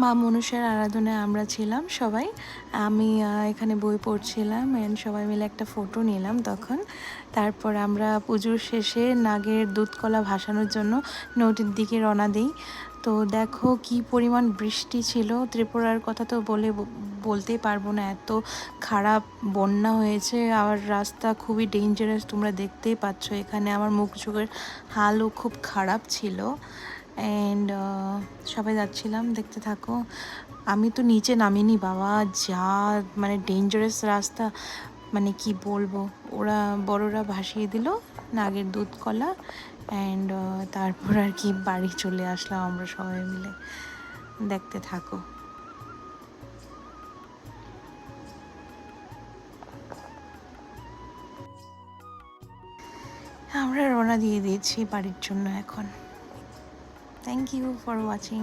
মা মনসার আরাধনায় আমরা ছিলাম সবাই। আমি এখানে বই পড়ছিলাম অ্যান্ড সবাই মিলে একটা ফটো নিলাম তখন। তারপর আমরা পুজোর শেষে নাগের দুধকলা ভাসানোর জন্য নদীর দিকে রওনা দিই। তো দেখো কি পরিমাণ বৃষ্টি ছিল, ত্রিপুরার কথা তো বলতেই পারবো না, এত খারাপ বন্যা হয়েছে। আর রাস্তা খুবই ডেঞ্জারাস, তোমরা দেখতেই পাচ্ছ এখানে আমার মুখ চোখের হালও খুব খারাপ ছিল। অ্যান্ড সবাই যাচ্ছিলাম, দেখতে থাকো। আমি তো নিচে নামিনি বাবা, যা মানে ডেঞ্জারাস রাস্তা, মানে কি বলবো। ওরা বড়রা ভাসিয়ে দিল নাগের দুধ কলা অ্যান্ড তারপর আর কি বাড়ি চলে আসলাম আমরা সবাই মিলে। দেখতে থাকো। আমরা রওনা দিয়ে দিয়েছি বাড়ির জন্য এখন। Thank you for watching.